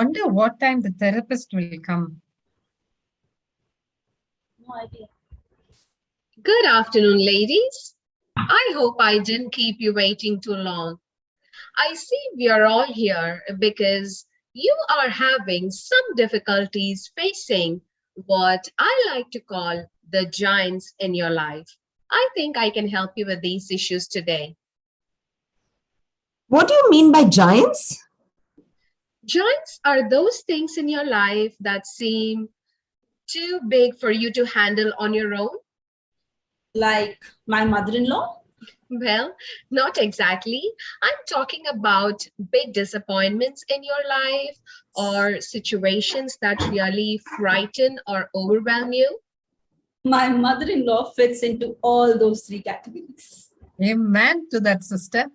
wonder what time the therapist will come. No idea. Good afternoon, ladies. I hope I didn't keep you waiting too long. I see we are all here because you are having some difficulties facing what I like to call the giants in your life. I think I can help you with these issues today. What do you mean by giants? Giants are those things in your life that seem too big for you to handle on your own. Like my mother-in-law? Well, not exactly. I'm talking about big disappointments in your life or situations that really frighten or overwhelm you. My mother-in-law fits into all those three categories. Amen to that, sister.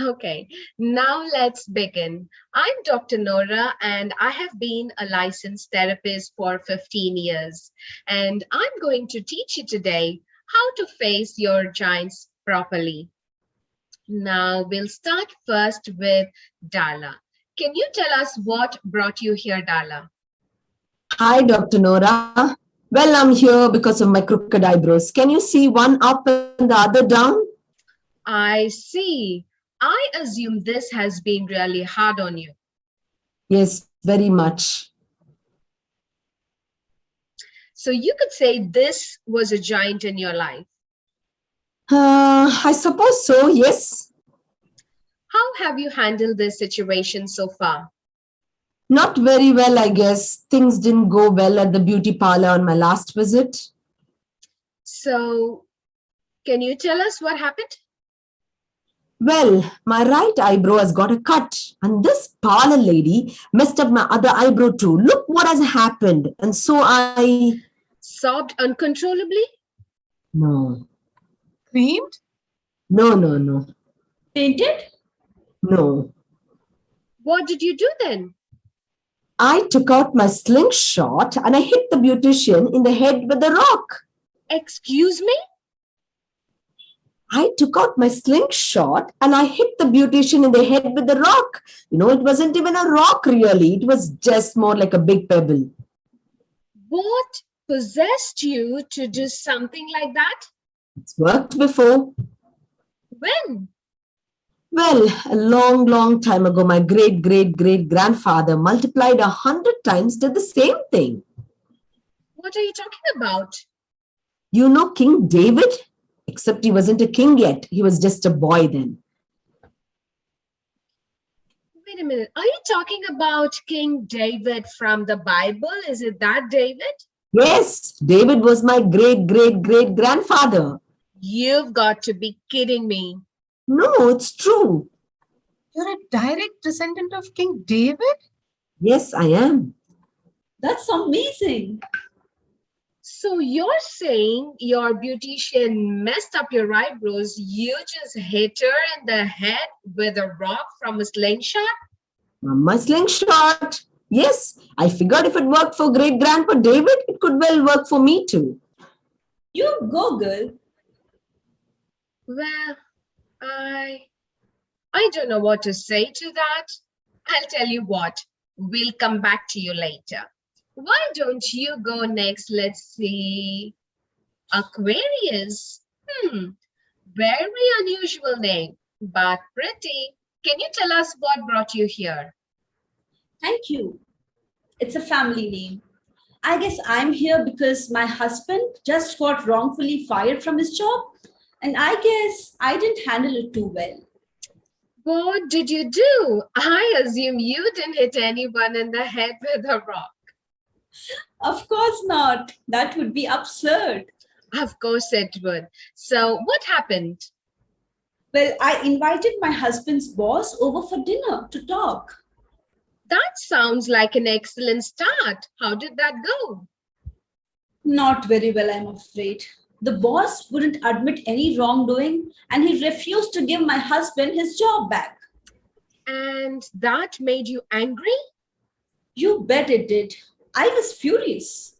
Okay, now let's begin. I'm Dr. Nora and I have been a licensed therapist for 15 years. And I'm going to teach you today how to face your giants properly. Now we'll start first with Darla. Can you tell us what brought you here, Darla? Hi, Dr. Nora. Well, I'm here because of my crooked eyebrows. Can you see one up and the other down? I see. I assume this has been really hard on you. Yes, very much. So you could say this was a giant in your life. I suppose so, yes. How have you handled this situation so far? Not very well, I guess. Things didn't go well at the beauty parlor on my last visit. So can you tell us what happened? Well, my right eyebrow has got a cut, and this parlor lady messed up my other eyebrow too. Look what has happened. And so I... Sobbed uncontrollably? No, Creamed? no. Painted? No. What did you do then? I took out my slingshot and I hit the beautician in the head with a rock. Excuse me? I took out my slingshot and I hit the beautician in the head with the rock. You know, it wasn't even a rock really. It was just more like a big pebble. What possessed you to do something like that? It's worked before. When? Well, a long time ago, my great-great-great-grandfather multiplied 100 times did the same thing. What are you talking about? You know King David? Except he wasn't a king yet. He was just a boy then. Wait a minute. Are you talking about King David from the Bible? Is it that David? Yes, David was my great-great-great-grandfather. You've got to be kidding me. No, it's true. You're a direct descendant of King David? Yes, I am. That's amazing. So you're saying your beautician messed up your eyebrows, you just hit her in the head with a rock from a slingshot? My slingshot. Yes, I figured if it worked for great-grandpa David, it could well work for me too. You go, girl. Well, I don't know what to say to that. I'll tell you what, we'll come back to you later. Why don't you go next? Let's see. Aquarius. Very unusual name, but pretty. Can you tell us what brought you here? Thank you. It's a family name. I guess I'm here because my husband just got wrongfully fired from his job, and I guess I didn't handle it too well. What did you do? I assume you didn't hit anyone in the head with a rock. Of course not. That would be absurd. Of course it would. So what happened? Well, I invited my husband's boss over for dinner to talk. That sounds like an excellent start. How did that go? Not very well, I'm afraid. The boss wouldn't admit any wrongdoing, and he refused to give my husband his job back. And that made you angry? You bet it did. I was furious.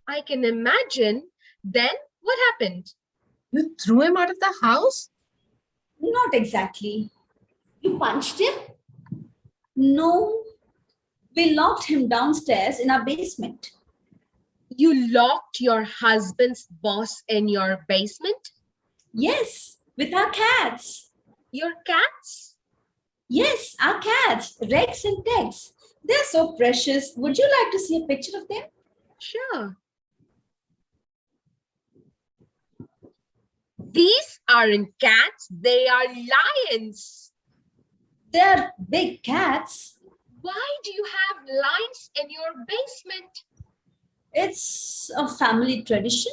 I can imagine. Then what happened? You threw him out of the house? Not exactly. You punched him? No. We locked him downstairs in our basement. You locked your husband's boss in your basement? Yes, with our cats. Your cats? Yes, our cats, Rex and Tex. They're so precious. Would you like to see a picture of them? Sure. These aren't cats, they are lions. They're big cats. Why do you have lions in your basement? It's a family tradition.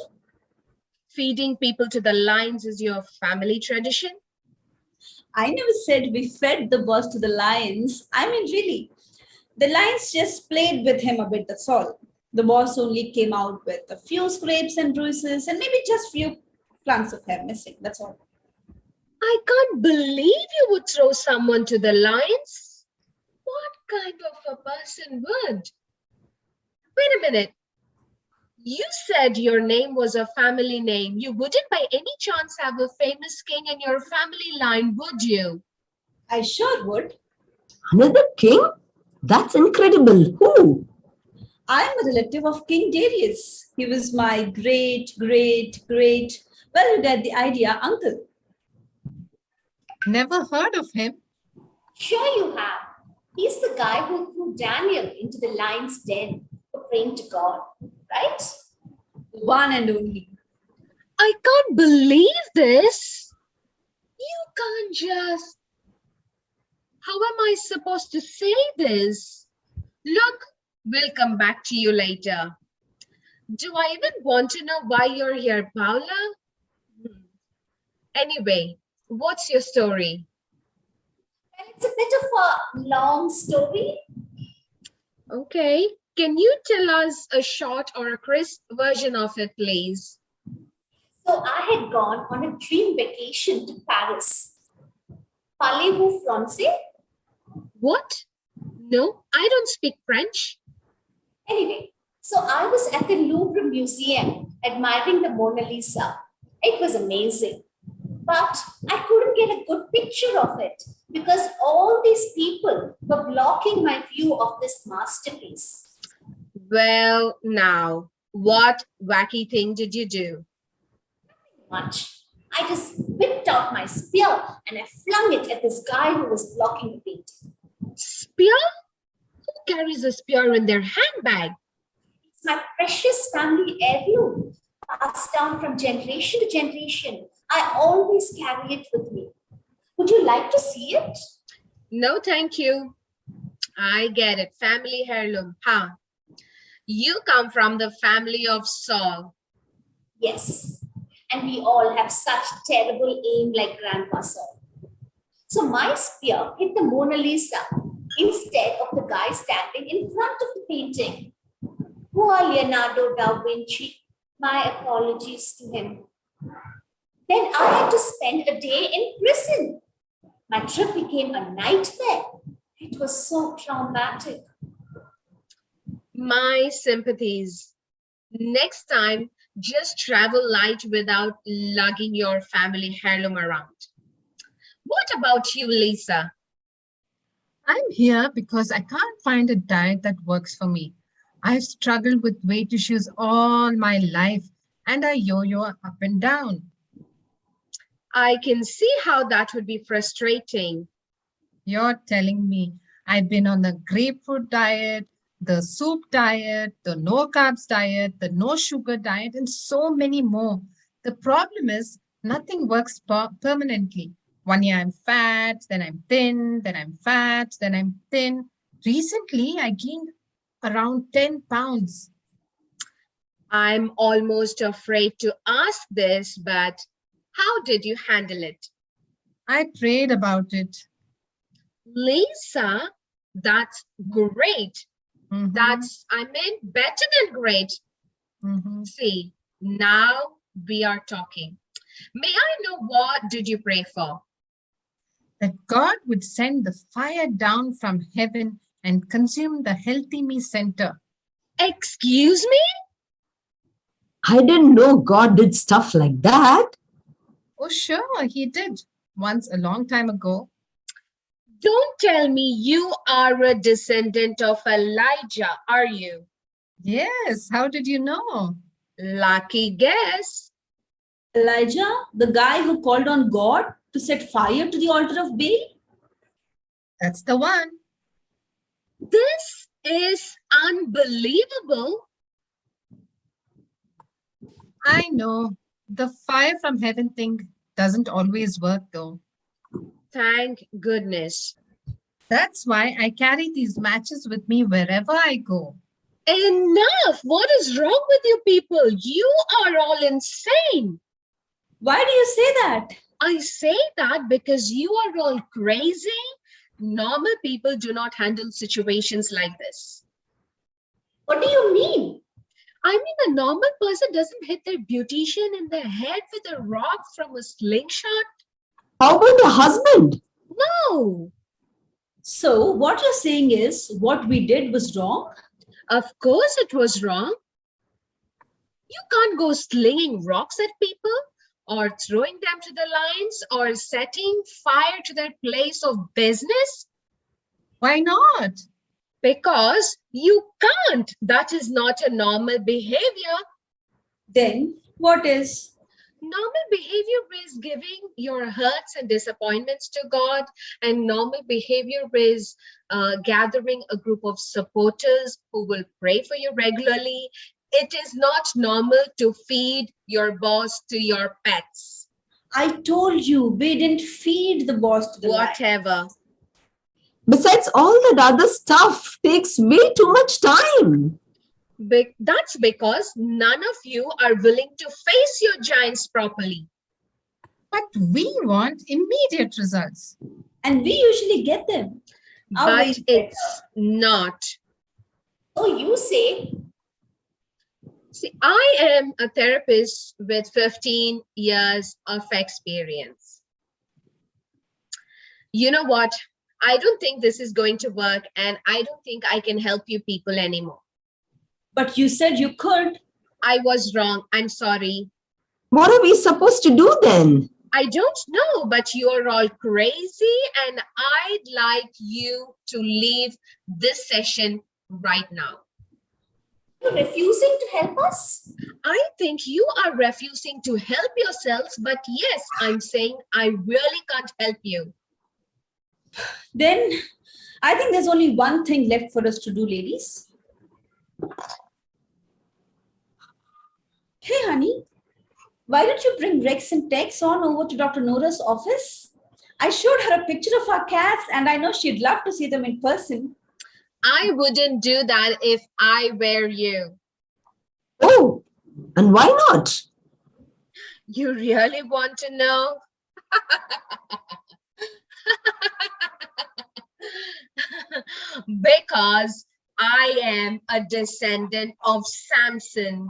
Feeding people to the lions is your family tradition? I never said we fed the boss to the lions. I mean, really. The lions just played with him a bit, that's all. The boss only came out with a few scrapes and bruises and maybe just few clumps of hair missing, that's all. I can't believe you would throw someone to the lions. What kind of a person would? Wait a minute. You said your name was a family name. You wouldn't by any chance have a famous king in your family line, would you? I sure would. Another king? That's incredible. Who? I'm a relative of King Darius. He was my great, well, you get the idea, uncle. Never heard of him. Sure you have. He's the guy who threw Daniel into the lion's den for praying to God, right? One and only. I can't believe this. You can't just... How am I supposed to say this? Look, we'll come back to you later. Do I even want to know why you're here, Paula? Anyway, what's your story? And it's a bit of a long story. Okay. Can you tell us a short or a crisp version of it, please? So I had gone on a dream vacation to Paris. Parlez-vous français? What? No, I don't speak French. Anyway, so I was at the Louvre Museum admiring the Mona Lisa. It was amazing. But I couldn't get a good picture of it because all these people were blocking my view of this masterpiece. Well, now, what wacky thing did you do? Much. I just whipped out my spear and I flung it at this guy who was blocking the painting. Spear? Who carries a spear in their handbag? It's my precious family heirloom, passed down from generation to generation. I always carry it with me. Would you like to see it? No, thank you. I get it. Family heirloom. Huh? You come from the family of Saul. Yes. And we all have such terrible aim like Grandpa Saul. So my spear hit the Mona Lisa instead of the guy standing in front of the painting. Poor Leonardo da Vinci. My apologies to him. Then I had to spend a day in prison. My trip became a nightmare. It was so traumatic. My sympathies. Next time, just travel light without lugging your family heirloom around. What about you, Lisa? I'm here because I can't find a diet that works for me. I've struggled with weight issues all my life and I yo-yo up and down. I can see how that would be frustrating. You're telling me I've been on the grapefruit diet, the soup diet, the no carbs diet, the no sugar diet, and so many more. The problem is nothing works permanently. One year I'm fat, then I'm thin, then I'm fat, then I'm thin. Recently, I gained around 10 pounds. I'm almost afraid to ask this, but how did you handle it? I prayed about it. Lisa, that's great. Mhm. I mean, better than great. Mhm. See, now we are talking. May I know what did you pray for? That God would send the fire down from heaven and consume the healthy me center. Excuse me? I didn't know God did stuff like that. Oh, sure, he did. Once a long time ago. Don't tell me you are a descendant of Elijah, are you? Yes, how did you know? Lucky guess. Elijah, the guy who called on God to set fire to the altar of Baal? That's the one. This is unbelievable. I know. The fire from heaven thing doesn't always work though. Thank goodness. That's why I carry these matches with me wherever I go. Enough! What is wrong with you people? You are all insane. Why do you say that? I say that because you are all crazy. Normal people do not handle situations like this. What do you mean? I mean, a normal person doesn't hit their beautician in the head with a rock from a slingshot. How about your husband? No, So, what you're saying is what we did was wrong? of course it was wrong. You can't go slinging rocks at people or throwing them to the lions or setting fire to their place of business Why not? because you can't. That is not a normal behavior. Then, what is? Normal behavior is giving your hurts and disappointments to God, and normal behavior is gathering a group of supporters who will pray for you regularly. It is not normal to feed your boss to your pets. I told you we didn't feed the boss to the lion. Whatever. Besides, all that other stuff takes way too much time. That's because none of you are willing to face your giants properly. But we want immediate results. And we usually get them. Our way But is better. it's not. So you say, See, I am a therapist with 15 years of experience. You know what? I don't think this is going to work, and I don't think I can help you people anymore. But you said you could. I was wrong. I'm sorry. What are we supposed to do then? I don't know, but you are all crazy, and I'd like you to leave this session right now. you're refusing to help us? I think you are refusing to help yourselves, but yes, I'm saying I really can't help you. Then, I think there's only one thing left for us to do, ladies. Hey, honey, why don't you bring Rex and Tex on over to Dr. Nora's office? I showed her a picture of our cats, and I know she'd love to see them in person. I wouldn't do that if I were you. Oh, and why not? You really want to know? Because I am a descendant of Samson.